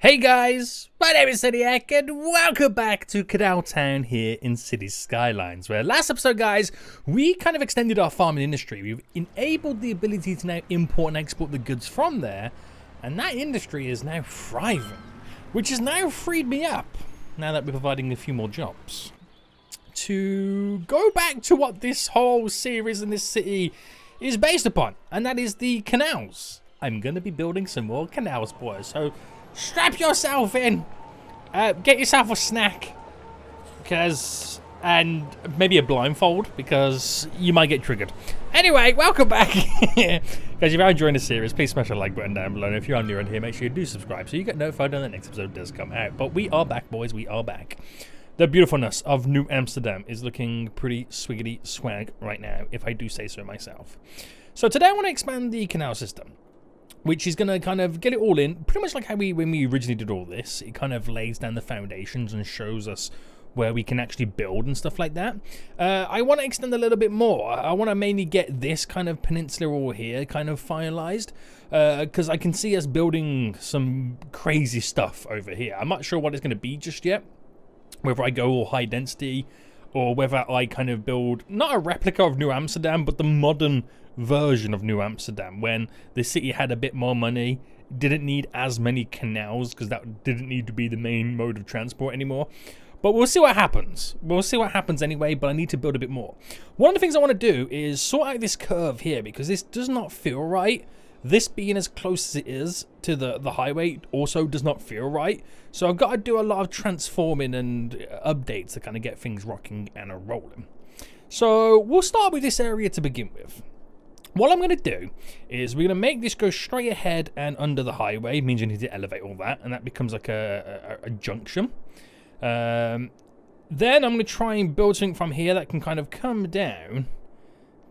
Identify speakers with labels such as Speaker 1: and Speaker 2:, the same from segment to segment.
Speaker 1: Hey guys, my name is Zodiac and welcome back to Canal Town here in City Skylines, where last episode, guys, we kind of extended our farming industry. We've enabled the ability to now import and export the goods from there, and that industry is now thriving, which has now freed me up, now that we're providing a few more jobs, to go back to what this whole series in this city is based upon, and that is the canals. I'm going to be building some more canals, boys, so strap yourself in, get yourself a snack, and maybe a blindfold, because you might get triggered. Anyway, welcome back. Guys, if you're enjoying the series, please smash the like button down below, and if you're new around here, make sure you do subscribe so you get notified when the next episode does come out. But we are back, boys, we are back. The beautifulness of New Amsterdam is looking pretty swiggity swag right now, if I do say so myself. So today I want to expand the canal system, which is going to kind of get it all in, pretty much like how when we originally did all this. It kind of lays down the foundations and shows us where we can actually build and stuff like that. I want to extend a little bit more. I want to mainly get this kind of peninsula all here kind of finalized, because I can see us building some crazy stuff over here. I'm not sure what it's going to be just yet, whether I go all high density or whether I kind of build not a replica of New Amsterdam, but the modern version of New Amsterdam, when the city had a bit more money, didn't need as many canals because that didn't need to be the main mode of transport anymore. But we'll see what happens. We'll see what happens anyway, but I need to build a bit more. One of the things I want to do is sort out this curve here, because this does not feel right. This being as close as it is to the highway also does not feel right. So I've got to do a lot of transforming and updates to kind of get things rocking and rolling. So we'll start with this area to begin with. What I'm going to do is we're going to make this go straight ahead and under the highway. It means you need to elevate all that, and that becomes like a junction. Then I'm going to try and build something from here that can kind of come down,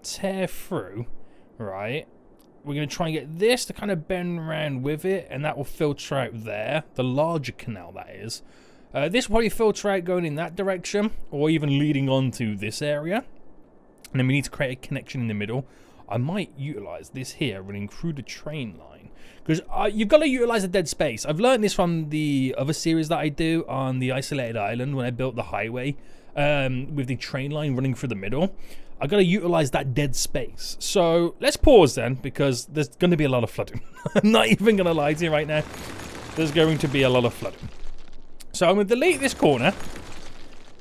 Speaker 1: tear through, right? We're going to try and get this to kind of bend around with it, and that will filter out there, the larger canal that is. This will probably filter out going in that direction, or even leading on to this area. And then we need to create a connection in the middle. I might utilize this here running through the train line, because you've got to utilize the dead space. I've learned this from the other series that I do on the isolated island when I built the highway with the train line running through the middle. I've got to utilize that dead space. So let's pause then, because there's going to be a lot of flooding. I'm not even going to lie to you right now. There's going to be a lot of flooding. So I'm going to delete this corner.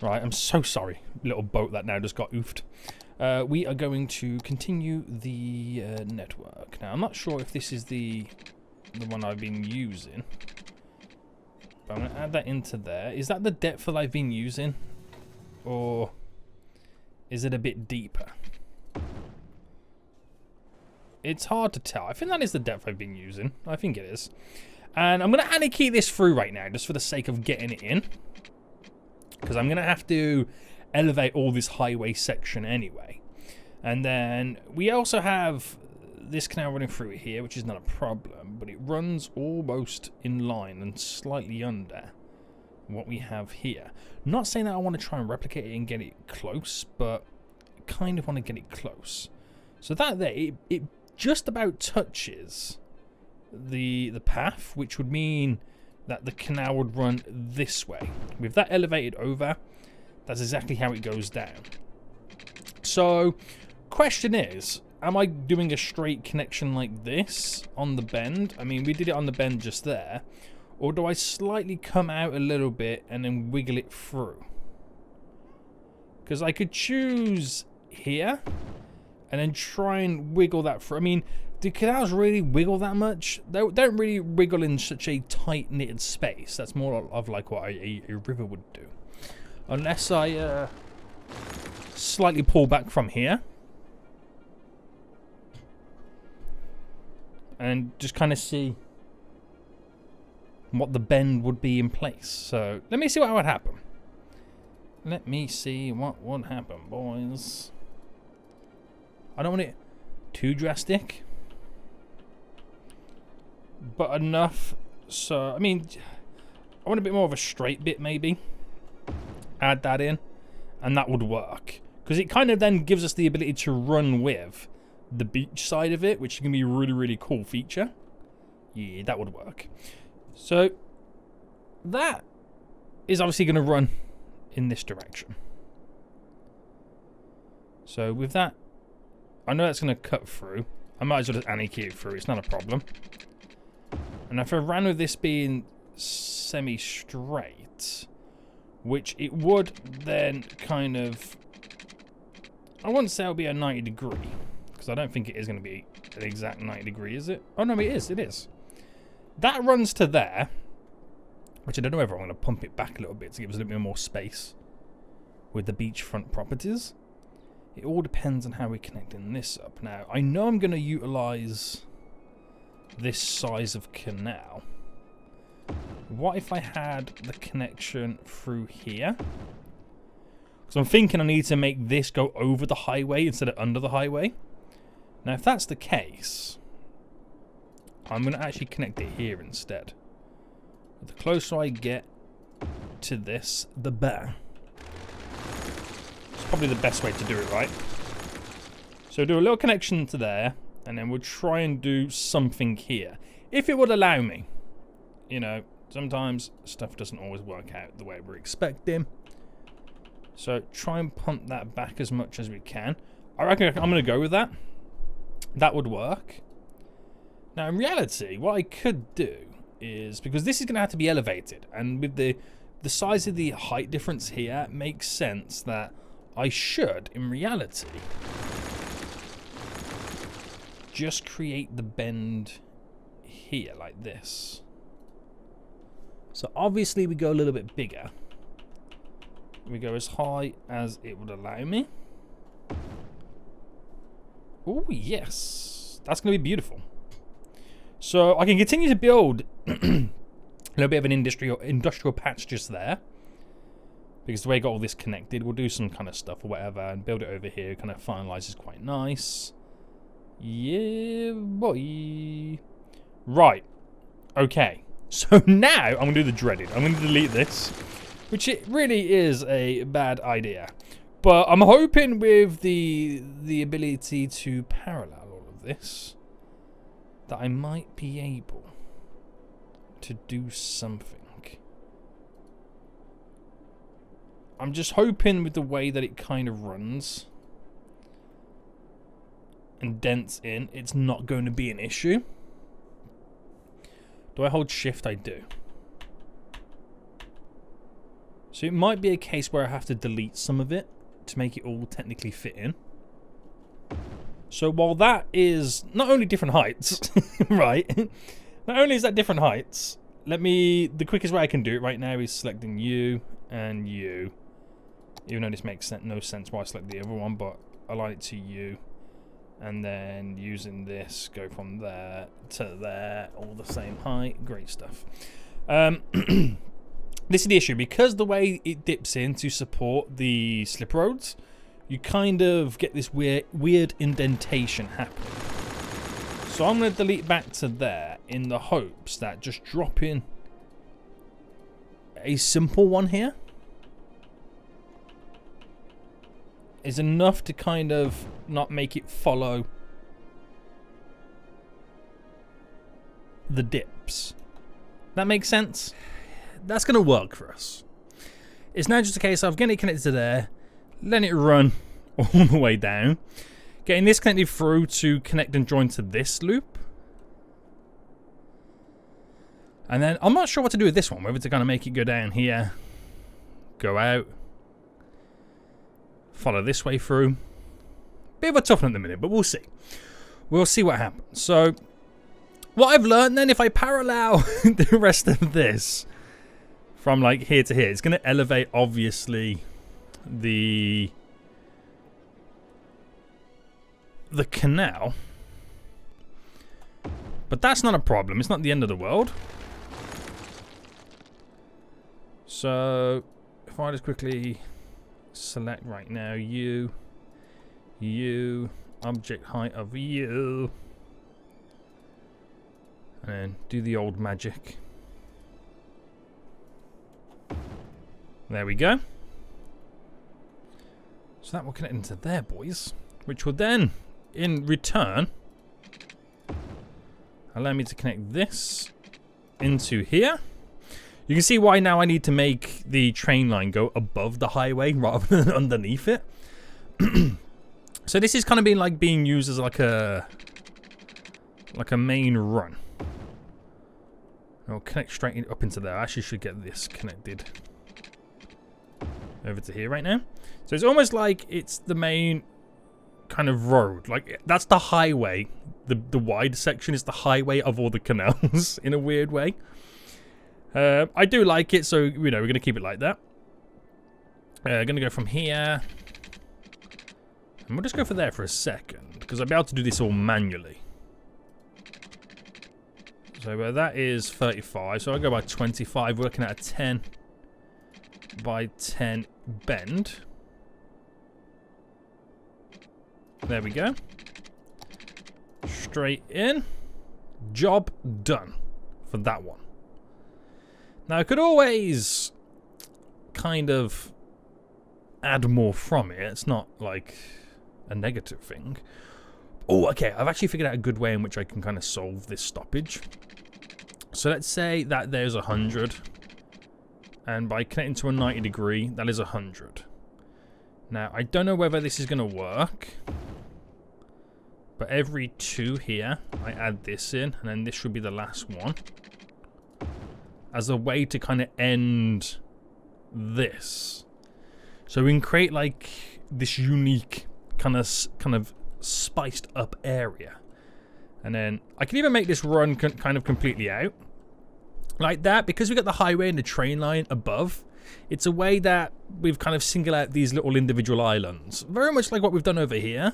Speaker 1: Right, I'm so sorry. Little boat that now just got oofed. We are going to continue the network. Now, I'm not sure if this is the one I've been using, but I'm going to add that into there. Is that the depth that I've been using, or is it a bit deeper? It's hard to tell. I think that is the depth I've been using. I think it is. And I'm going to anarchy this through right now, just for the sake of getting it in, because I'm going to have to elevate all this highway section anyway. And then we also have this canal running through here, which is not a problem, but it runs almost in line and slightly under what we have here. Not saying that I want to try and replicate it and get it close, but I kind of want to get it close. So that there, it just about touches the path, which would mean that the canal would run this way. With that elevated over, that's exactly how it goes down. So, question is, am I doing a straight connection like this on the bend? I mean, we did it on the bend just there. Or do I slightly come out a little bit and then wiggle it through? Because I could choose here and then try and wiggle that through. I mean, do canals really wiggle that much? They don't really wiggle in such a tight-knitted space. That's more of like what a river would do. Unless I slightly pull back from here and just kind of see what the bend would be in place. So let me see what would happen. Let me see what would happen, boys. I don't want it too drastic, but enough. So, I mean, I want a bit more of a straight bit maybe. Add that in, and that would work, because it kind of then gives us the ability to run with the beach side of it, which can be a really, really cool feature. Yeah, that would work. So that is obviously going to run in this direction. So with that, I know that's going to cut through. I might as well just anti-key it through. It's not a problem. And if I ran with this being semi-straight, which it would then kind of... I wouldn't say it would be a 90 degree, because I don't think it is going to be an exact 90 degree, is it? Oh, no, it is. It is. That runs to there, which I don't know whether I'm going to pump it back a little bit to give us a little bit more space with the beachfront properties. It all depends on how we're connecting this up. Now, I know I'm going to utilise this size of canal. What if I had the connection through here? Because I'm thinking I need to make this go over the highway instead of under the highway. Now, if that's the case, I'm going to actually connect it here instead. The closer I get to this, the better. It's probably the best way to do it, right? So do a little connection to there, and then we'll try and do something here. If it would allow me. You know, sometimes stuff doesn't always work out the way we're expecting. So try and pump that back as much as we can. I reckon I'm going to go with that. That would work. Now, in reality, what I could do is, because this is going to have to be elevated, and with the size of the height difference here, it makes sense that I should, in reality, just create the bend here like this. So obviously we go a little bit bigger. We go as high as it would allow me. Oh yes, that's going to be beautiful. So I can continue to build a little bit of an industrial patch just there. Because the way I got all this connected, we'll do some kind of stuff or whatever and build it over here. Kind of finalizes quite nice. Yeah, boy. Right. Okay. So now I'm going to do the dreaded. I'm going to delete this, which it really is a bad idea. But I'm hoping with the ability to parallel all of this, that I might be able to do something. I'm just hoping with the way that it kind of runs and dents in, it's not going to be an issue. Do I hold shift? I do. So it might be a case where I have to delete some of it to make it all technically fit in. So while that is not only different heights, right? Not only is that different heights, the quickest way I can do it right now is selecting you and you. Even though this makes no sense why I select the other one, but align it to you. And then using this, go from there to there, all the same height. Great stuff. This is the issue. Because the way it dips in to support the slip roads, you kind of get this weird indentation happening. So I'm going to delete back to there in the hopes that just dropping a simple one here is enough to kind of not make it follow the dips. That makes sense? That's going to work for us. It's now just a case of getting it connected to there, letting it run all the way down, getting this connected through to connect and join to this loop. And then I'm not sure what to do with this one, whether to kind of make it go down here, go out, follow this way through. Bit of a tough one at the minute, but we'll see. We'll see what happens. So, what I've learned then, if I parallel the rest of this from like here to here, it's going to elevate, obviously, the canal. But that's not a problem. It's not the end of the world. So, if I just quickly select right now you, object height of you, and then do the old magic. There we go. So that will connect into there, boys, which will then, in return, allow me to connect this into here. You can see why now I need to make the train line go above the highway rather than underneath it. So this is kind of being used as like a main run. I'll connect straight up into there. I actually should get this connected over to here right now. So it's almost like it's the main kind of road. Like that's the highway. The wide section is the highway of all the canals in a weird way. I do like it, so you know we're gonna keep it like that. Gonna go from here, and we'll just go for there for a second because I'll be able to do this all manually. So that is 35. So I go by 25. We're looking at a 10 by 10 bend. There we go. Straight in. Job done for that one. Now I could always kind of add more from it. It's not like a negative thing. Oh, okay. I've actually figured out a good way in which I can kind of solve this stoppage. So let's say that there's 100. And by connecting to a 90 degree, that is 100. Now, I don't know whether this is going to work. But every 2 here, I add this in. And then this should be the last one. As a way to kind of end this. So we can create like this unique kind of spiced up area. And then I can even make this run kind of completely out. Like that, because we got the highway and the train line above. It's a way that we've kind of singled out these little individual islands. Very much like what we've done over here.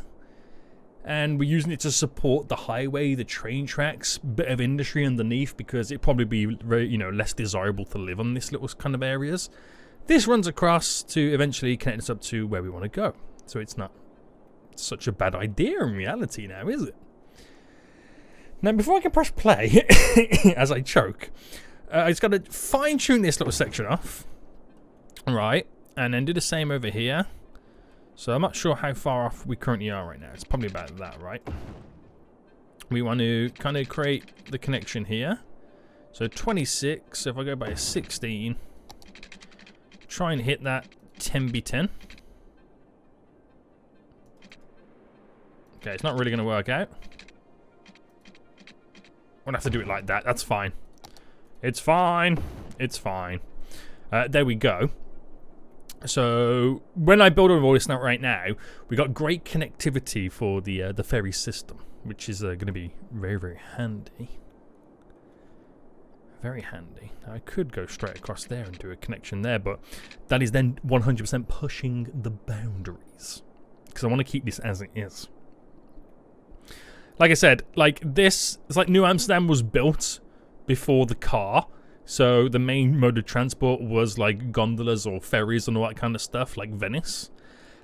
Speaker 1: And we're using it to support the highway, the train tracks, bit of industry underneath because it'd probably be very, you know, less desirable to live on this little kind of areas. This runs across to eventually connect us up to where we want to go. So it's not such a bad idea in reality now, is it? Now, before I can press play, as I choke, I just got to fine-tune this little section off. Right, and then do the same over here. So I'm not sure how far off we currently are right now. It's probably about that, right? We want to kind of create the connection here. So 26, so if I go by 16, try and hit that 10x10. Okay, it's not really going to work out. We'll have to do it like that. That's fine. It's fine. It's fine. There we go. So when I build all this now, right now, we got great connectivity for the ferry system, which is going to be very, very handy. Very handy. Now, I could go straight across there and do a connection there, but that is then 100% pushing the boundaries because I want to keep this as it is. Like I said, like this, it's like New Amsterdam was built before the car. So the main mode of transport was like gondolas or ferries and all that kind of stuff, like Venice.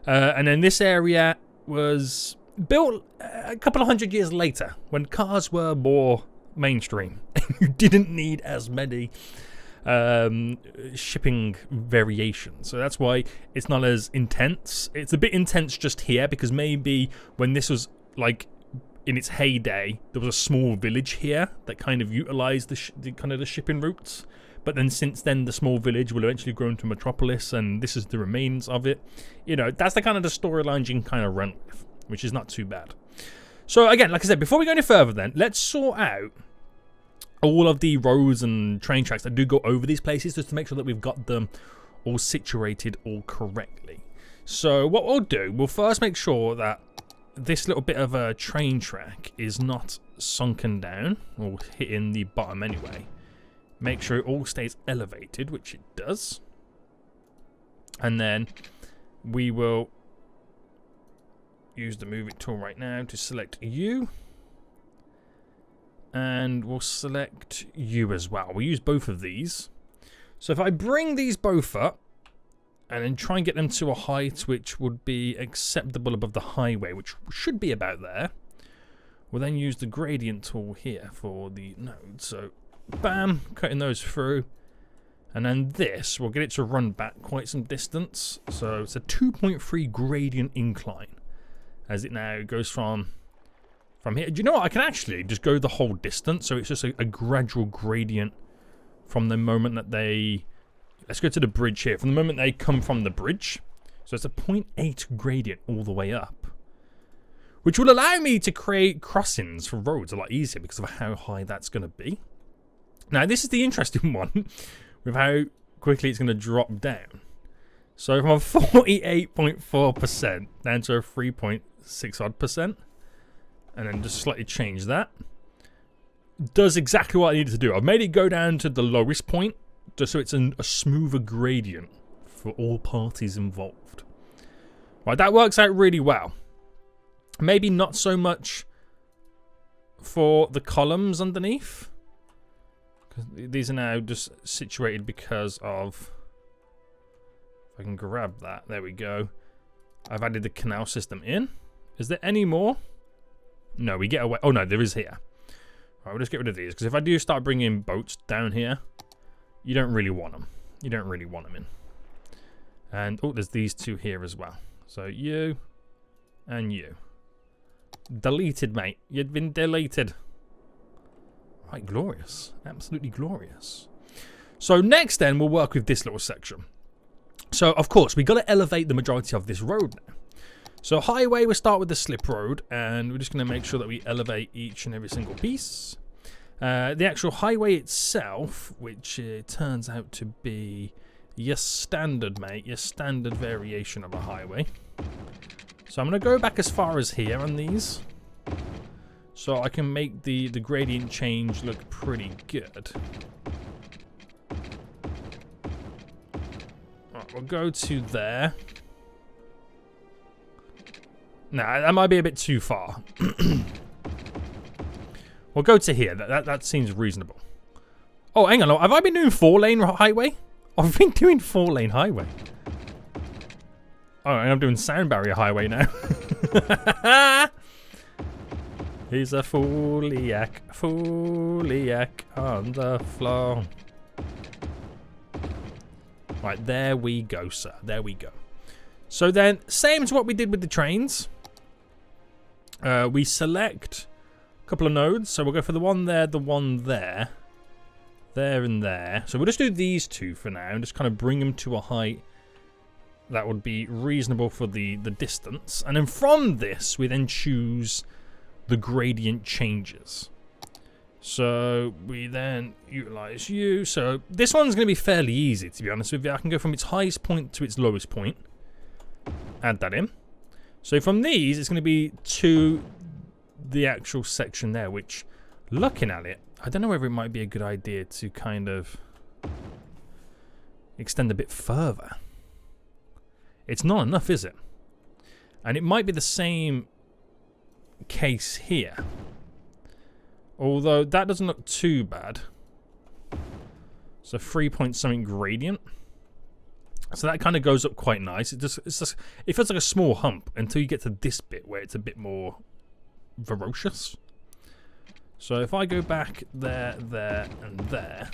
Speaker 1: And then this area was built a couple of 100 years later when cars were more mainstream. You didn't need as many shipping variations. So that's why it's not as intense. It's a bit intense just here because maybe when this was like in its heyday, there was a small village here that kind of utilized the shipping routes. But then since then, the small village will eventually grow into metropolis, and this is the remains of it. You know, that's the kind of the storyline you can kind of run with, which is not too bad. So again, like I said, before we go any further then, let's sort out all of the roads and train tracks that do go over these places just to make sure that we've got them all situated all correctly. So what we'll do, we'll first make sure that this little bit of a train track is not sunken down or hitting the bottom anyway. Make sure it all stays elevated, which it does. And then we will use the move it tool right now to select you. And we'll select you as well. We'll use both of these. So if I bring these both up, and then try and get them to a height which would be acceptable above the highway, which should be about there. We'll then use the gradient tool here for the node. So, bam, cutting those through. And then this, we'll get it to run back quite some distance. So it's a 2.3 gradient incline. As it now goes from here. Do you know what? I can actually just go the whole distance. So it's just a gradual gradient from the moment that they... Let's go to the bridge here. From the moment they come from the bridge. So it's a 0.8 gradient all the way up. Which will allow me to create crossings for roads a lot easier because of how high that's going to be. Now, this is the interesting one with how quickly it's going to drop down. So from a 48.4% down to a 3.6 odd %. And then just slightly change that. Does exactly what I needed to do. I've made it go down to the lowest point just so it's a smoother gradient for all parties involved. Right, that works out really well. Maybe not so much for the columns underneath. Because these are now just situated because of... If I can grab that. There we go. I've added the canal system in. Is there any more? No, we get away. Oh, no, there is here. Right, we'll just get rid of these. Because if I do start bringing boats down here, you don't really want them. You don't really want them in. And, oh, there's these two here as well. So, you and you. Deleted, mate. You've been deleted. Right, glorious. Absolutely glorious. So next then, we'll work with this little section. So, of course, we've got to elevate the majority of this road now. So highway, we'll start with the slip road, and we're just going to make sure that we elevate each and every single piece. The actual highway itself, which turns out to be your standard, mate, your standard variation of a highway. So I'm going to go back as far as here on these. So I can make the gradient change look pretty good. Right, we'll go to there. Nah, that might be a bit too far. We'll go to here. That seems reasonable. Oh, hang on. Have I been doing 4-lane highway? I've been doing 4-lane highway. Oh, and I'm doing sound barrier highway now. He's a fooliac on the floor. Right, there we go, sir. There we go. So then, same as what we did with the trains. We select a couple of nodes. So we'll go for the one there, there and there. So we'll just do these two for now and just kind of bring them to a height that would be reasonable for the distance. And then from this, we then choose the gradient changes. So we then utilize you. So this one's going to be fairly easy, to be honest with you. I can go from its highest point to its lowest point. Add that in. So from these, it's going to be to the actual section there, which, looking at it, I don't know whether it might be a good idea to kind of extend a bit further. It's not enough, is it? And it might be the same case here. Although that doesn't look too bad. So 3 something gradient. So that kind of goes up quite nice. It feels like a small hump until you get to this bit where it's a bit more ferocious. So if I go back there, there, and there.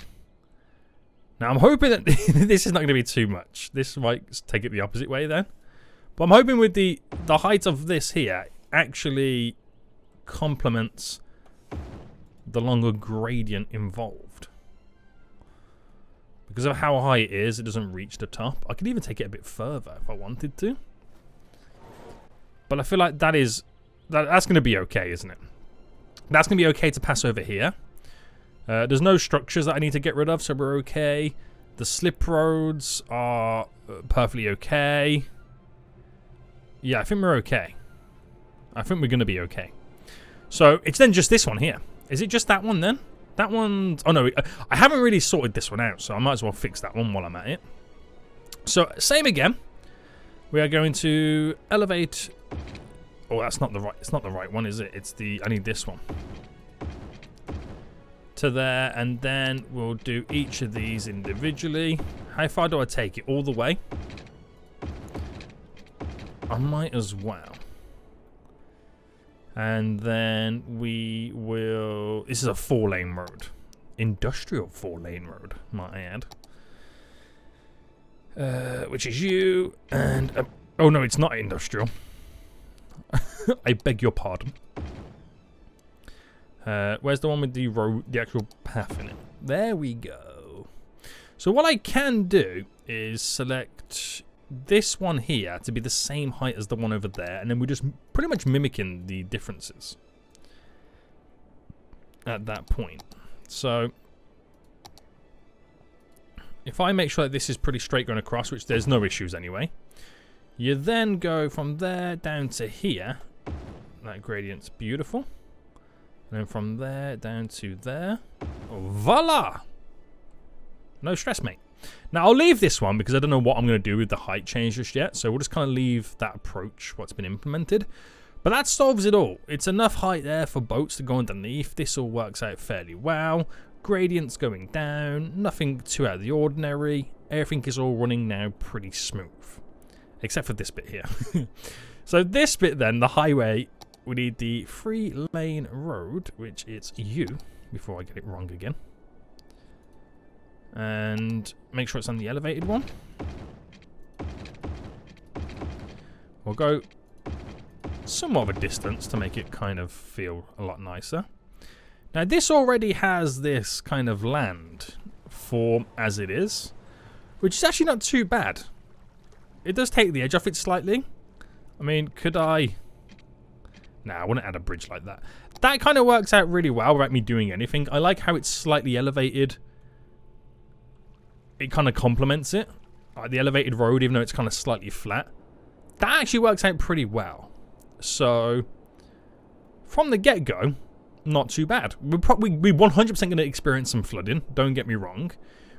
Speaker 1: Now I'm hoping that this is not going to be too much. This might take it the opposite way then. But I'm hoping with the height of this here actually complements the longer gradient involved. Because of how high it is, it doesn't reach the top. I could even take it a bit further if I wanted to. But I feel like that's going to be okay, isn't it? That's going to be okay to pass over here. There's no structures that I need to get rid of, so we're okay. The slip roads are perfectly okay. Yeah, I think we're okay. I think we're going to be okay. So it's then just this one here. Is it just that one then? That one... Oh no, I haven't really sorted this one out, so I might as well fix that one while I'm at it. So, same again. We are going to elevate... Oh, that's not the right... It's not the right one, is it? It's the... I need this one. To there, and then we'll do each of these individually. How far do I take it? All the way? I might as well. And then we will... This is a 4-lane road. Industrial 4-lane road, might I add. Which is you. And... oh, no, it's not industrial. I beg your pardon. Where's the one with the road, the actual path in it? There we go. So what I can do is select this one here to be the same height as the one over there, and then we're just pretty much mimicking the differences at that point. So if I make sure that this is pretty straight going across, which there's no issues anyway, you then go from there down to here. That gradient's beautiful. And then from there down to there. Oh, voila! No stress, mate. Now, I'll leave this one because I don't know what I'm going to do with the height change just yet. So we'll just kind of leave that approach, what's been implemented. But that solves it all. It's enough height there for boats to go underneath. This all works out fairly well. Gradients going down. Nothing too out of the ordinary. Everything is all running now pretty smooth. Except for this bit here. So this bit then, the highway, we need the 3-lane road, which is U, before I get it wrong again. And make sure it's on the elevated one. We'll go somewhat of a distance to make it kind of feel a lot nicer. Now this already has this kind of land form as it is, which is actually not too bad. It does take the edge off it slightly. I mean, could I... Nah, I wouldn't add a bridge like that. That kind of works out really well without me doing anything. I like how it's slightly elevated. It kind of complements it. Like the elevated road, even though it's kind of slightly flat. That actually works out pretty well. So, from the get-go, not too bad. We're 100% going to experience some flooding. Don't get me wrong.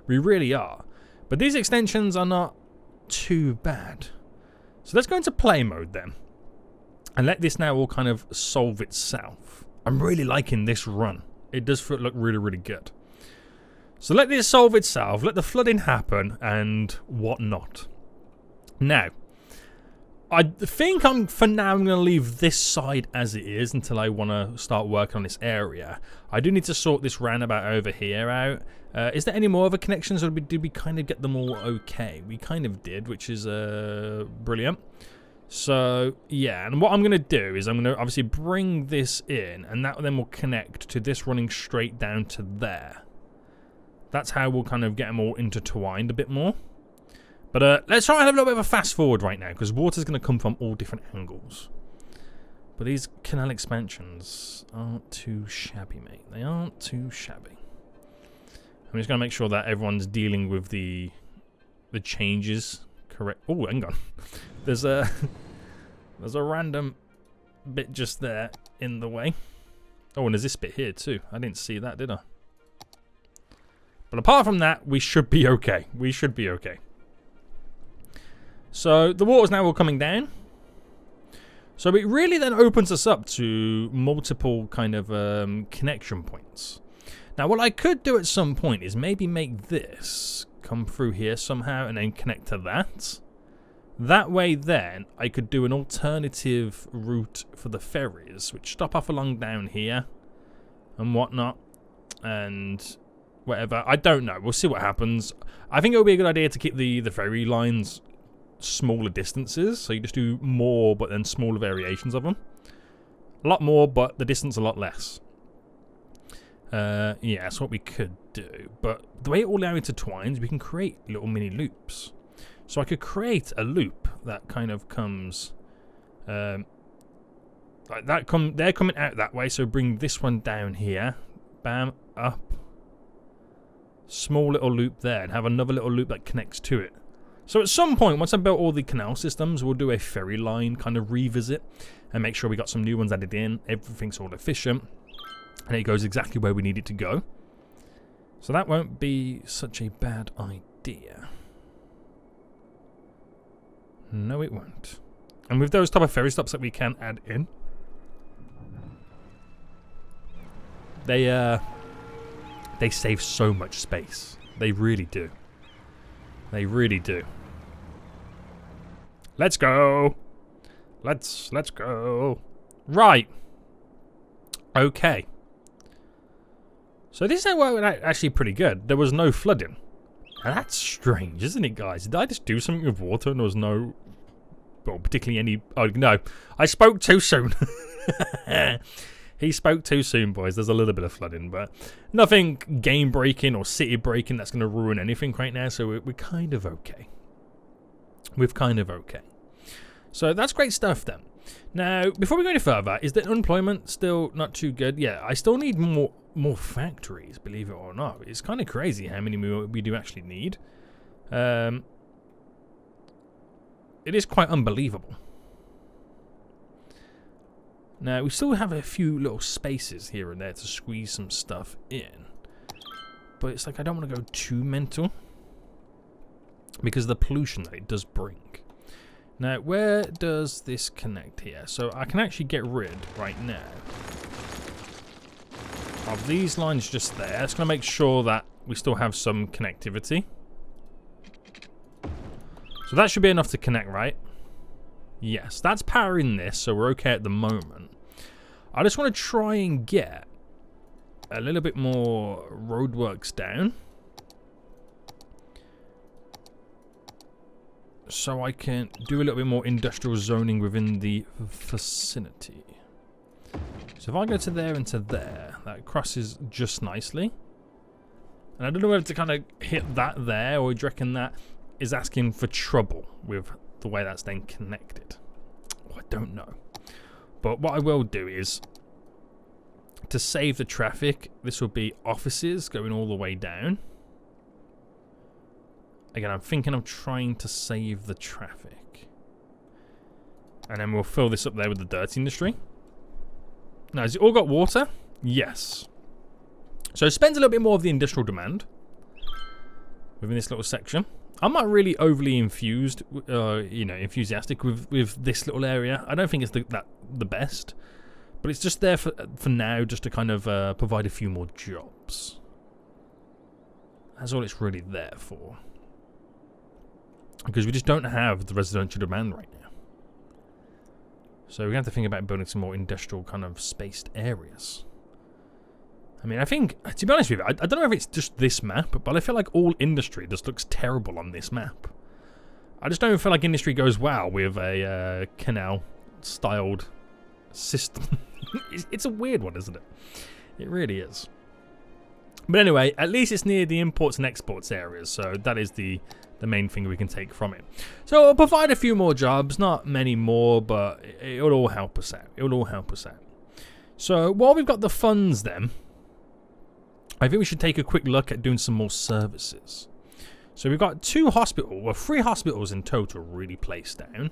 Speaker 1: We really are. But these extensions are not too bad. So let's go into play mode then. And let this now all kind of solve itself. I'm really liking this run. It does look really, really good. So let this solve itself. Let the flooding happen and whatnot. Now, I think for now I'm going to leave this side as it is until I want to start working on this area. I do need to sort this roundabout over here out. Is there any more other connections, or did we kind of get them all okay? We kind of did, which is brilliant. So, yeah, and what I'm going to do is I'm going to obviously bring this in, and that then will connect to this running straight down to there. That's how we'll kind of get them all intertwined a bit more. But let's try and have a little bit of a fast forward right now, because water's going to come from all different angles. But these canal expansions aren't too shabby, mate. They aren't too shabby. I'm just going to make sure that everyone's dealing with the changes correct. Oh, hang on. There's a random bit just there in the way. Oh, and there's this bit here too. I didn't see that, did I? But apart from that, we should be okay. We should be okay. So the water's now all coming down. So it really then opens us up to multiple kind of connection points. Now what I could do at some point is maybe make this come through here somehow and then connect to that. That way then I could do an alternative route for the ferries, which stop off along down here and whatnot and whatever. I don't know. We'll see what happens. I think it would be a good idea to keep the ferry lines smaller distances, so you just do more but then smaller variations of them. A lot more, but the distance a lot less. Yeah, that's what we could do. But the way it all now intertwines, we can create little mini loops. So I could create a loop that kind of comes like that. They're coming out that way, so bring this one down here. Bam, up. Small little loop there, and have another little loop that connects to it. So at some point, once I've built all the canal systems, we'll do a ferry line kind of revisit and make sure we got some new ones added in. Everything's all efficient. And it goes exactly where we need it to go. So that won't be such a bad idea. No, it won't. And with those type of ferry stops that we can add in, they save so much space. They really do. They really do. Let's go. Let's go. Right. Okay. So this worked out actually pretty good. There was no flooding. And that's strange, isn't it, guys? Did I just do something with water and there was no... Well, particularly any... Oh, no. I spoke too soon. He spoke too soon, boys. There's a little bit of flooding, but nothing game-breaking or city-breaking that's going to ruin anything right now, so we're kind of okay. We're kind of okay. So that's great stuff then. Now, before we go any further, is the unemployment still not too good? Yeah, I still need more factories, believe it or not. It's kind of crazy how many we do actually need. It is quite unbelievable. Now, we still have a few little spaces here and there to squeeze some stuff in. But it's like I don't want to go too mental, because of the pollution that it does bring. Now, where does this connect here? So I can actually get rid, right now, of these lines just there. It's going to make sure that we still have some connectivity. So that should be enough to connect, right? Yes, that's powering this, so we're okay at the moment. I just want to try and get a little bit more roadworks down, so I can do a little bit more industrial zoning within the vicinity. So if I go to there and to there, that crosses just nicely. And I don't know whether to kind of hit that there, or do you reckon that is asking for trouble with the way that's then connected? Oh, I don't know. But what I will do is, to save the traffic, this will be offices going all the way down. Again, I'm thinking of trying to save the traffic. And then we'll fill this up there with the dirt industry. Now, has it all got water? Yes. So it spends a little bit more of the industrial demand within this little section. I'm not really overly enthusiastic with this little area. I don't think it's the best. But it's just there for now, just to kind of provide a few more jobs. That's all it's really there for. Because we just don't have the residential demand right now. So we have to think about building some more industrial kind of spaced areas. I mean, I think, to be honest with you, I don't know if it's just this map, but I feel like all industry just looks terrible on this map. I just don't feel like industry goes well with a canal-styled system. It's a weird one, isn't it? It really is. But anyway, at least it's near the imports and exports areas, so that is the main thing we can take from it. So it'll provide a few more jobs, not many more, but it'll all help us out. It'll all help us out. So while we've got the funds then, I think we should take a quick look at doing some more services. So we've got 3 hospitals in total really placed down.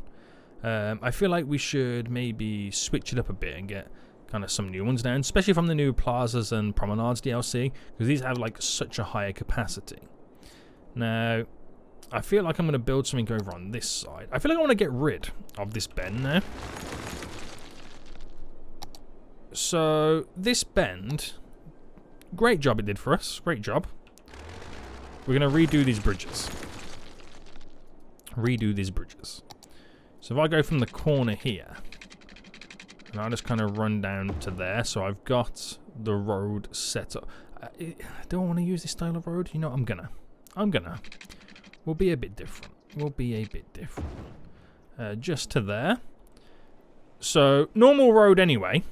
Speaker 1: I feel like we should maybe switch it up a bit and get kind of some new ones down, especially from the new plazas and promenades DLC, because these have like such a higher capacity. Now, I feel like I'm going to build something over on this side. I feel like I want to get rid of this bend now. So, this bend, great job it did for us. Great job. We're going to redo these bridges. So if I go from the corner here, and I'll just kind of run down to there, so I've got the road set up. Do I want to use this style of road? You know, I'm gonna. We'll be a bit different. Just to there. So, normal road anyway.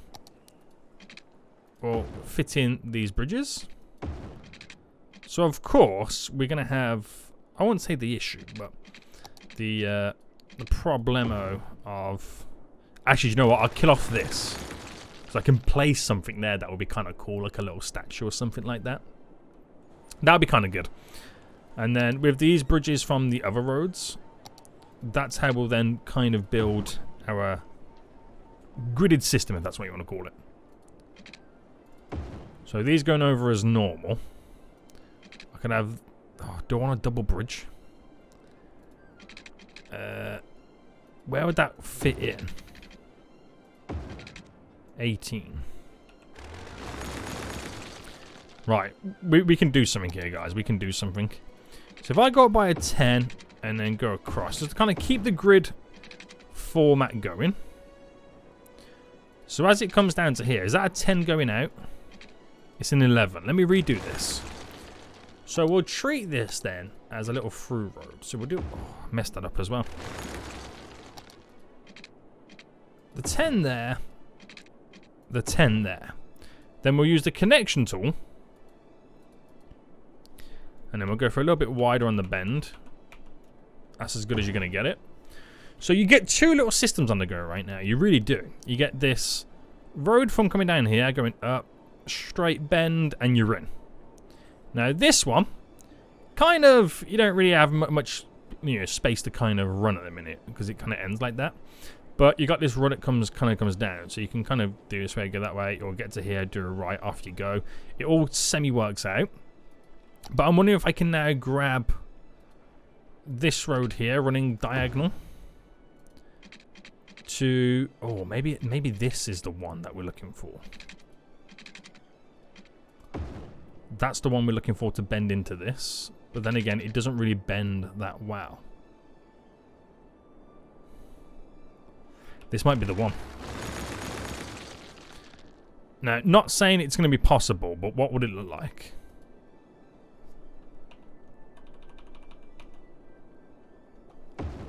Speaker 1: Will fit in these bridges. So, of course, we're going to have, I wouldn't say the issue, but the problemo of, actually, you know what, I'll kill off this. So I can place something there that would be kind of cool, like a little statue or something like that. That would be kind of good. And then with these bridges from the other roads, that's how we'll then kind of build our gridded system, if that's what you want to call it. So these going over as normal. I can have, do I want a double bridge? Where would that fit in? 18. Right, we can do something here, guys. We can do something. So if I go up by a 10 and then go across, just to kind of keep the grid format going. So as it comes down to here, is that a 10 going out? It's an 11. Let me redo this. So we'll treat this then as a little through road. So we'll do... Oh, I messed that up as well. The 10 there the 10 there. Then we'll use the connection tool. And then we'll go for a little bit wider on the bend. That's as good as you're going to get it. So you get two little systems on the go right now. You really do. You get this road from coming down here, going up, straight bend, and you're in. Now this one, kind of, you don't really have much space to kind of run at the minute because it kind of ends like that. But you got this run that kind of comes down, so you can kind of do this way, go that way, or get to here, do a right, off you go. It all semi-works out. But I'm wondering if I can now grab this road here, running diagonal, to... Oh, maybe this is the one that we're looking for. That's the one we're looking for to bend into this. But then again, it doesn't really bend that well. This might be the one. Now, not saying it's going to be possible, but what would it look like?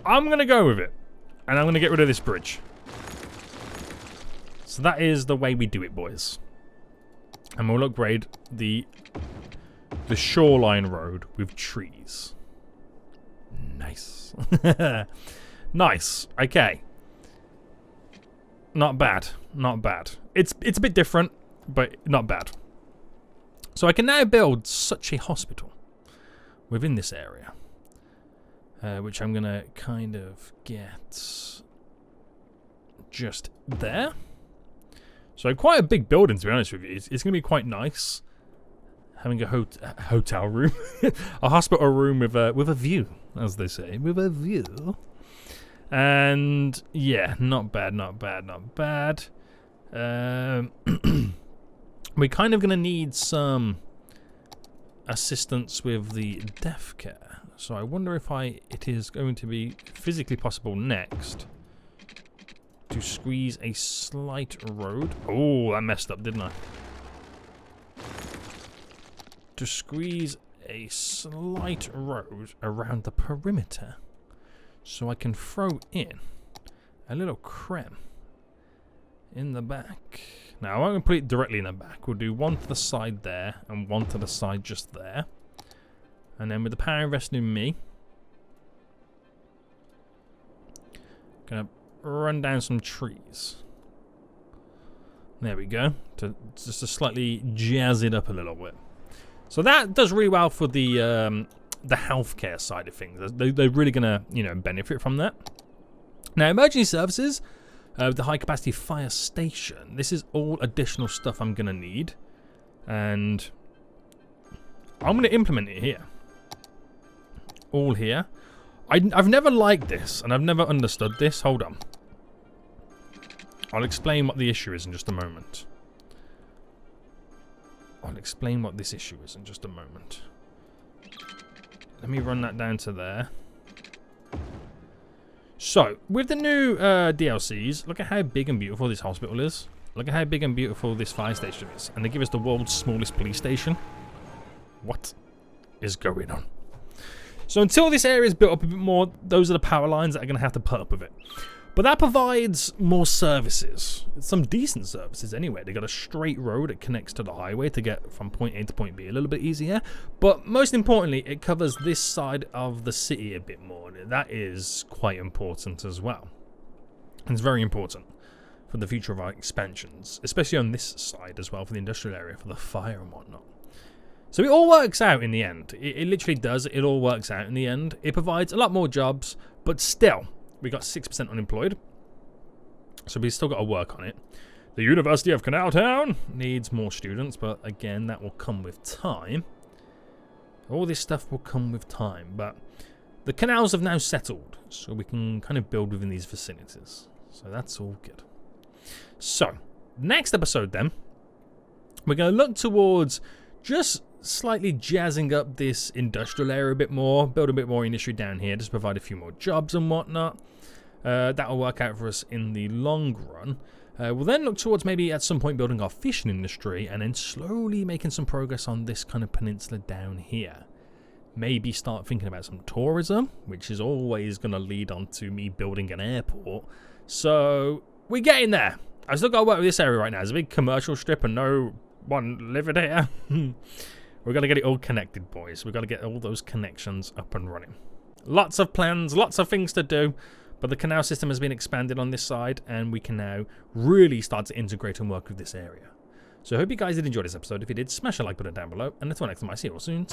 Speaker 1: I'm going to go with it. And I'm going to get rid of this bridge. So that is the way we do it, boys. And we'll upgrade the shoreline road with trees. Nice. Nice. Okay. Not bad. Not bad. It's a bit different, but not bad. So I can now build such a hospital within this area. Which I'm going to kind of get just there. So quite a big building, to be honest with you. It's going to be quite nice. Having a hotel room. A hospital room with a view, as they say. With a view. And yeah, not bad, not bad, not bad. We're kind of going to need some assistance with the deaf care. So I wonder if it is going to be physically possible next to squeeze a slight road. Oh, I messed up, didn't I? To squeeze a slight road around the perimeter so I can throw in a little creme in the back. Now, I won't put it directly in the back. We'll do one to the side there and one to the side just there. And then with the power invested in me, gonna run down some trees. There we go. Just to slightly jazz it up a little bit. So that does really well for the healthcare side of things. They're really gonna benefit from that. Now, emergency services, the high capacity fire station. This is all additional stuff I'm gonna need, and I'm gonna implement it here. All here. I've never liked this, and I've never understood this. Hold on. I'll explain what the issue is in just a moment. I'll explain what this issue is in just a moment. Let me run that down to there. So, with the new DLCs, look at how big and beautiful this hospital is. Look at how big and beautiful this fire station is. And they give us the world's smallest police station. What is going on? So until this area is built up a bit more, those are the power lines that are going to have to put up with it. But that provides more services. Some decent services anyway. They got a straight road that connects to the highway to get from point A to point B a little bit easier. But most importantly, it covers this side of the city a bit more. That is quite important as well. And it's very important for the future of our expansions, especially on this side as well, for the industrial area, for the fire and whatnot. So it all works out in the end. It literally does. It all works out in the end. It provides a lot more jobs, but still, we got 6% unemployed. So we've still got to work on it. The University of CanalTown needs more students, but again, that will come with time. All this stuff will come with time, but the canals have now settled, so we can kind of build within these vicinities. So that's all good. So, next episode then, we're going to look towards just slightly jazzing up this industrial area a bit more, build a bit more industry down here, just provide a few more jobs and whatnot. That'll work out for us in the long run. We'll then look towards maybe at some point building our fishing industry and then slowly making some progress on this kind of peninsula down here. Maybe start thinking about some tourism, which is always going to lead on to me building an airport. So we're getting there. I've still got to work with this area right now. There's a big commercial strip and no one living here. We've got to get it all connected, boys. We've got to get all those connections up and running. Lots of plans, lots of things to do, but the canal system has been expanded on this side, and we can now really start to integrate and work with this area. So I hope you guys did enjoy this episode. If you did, smash the like button down below, and until next time, I see you all soon.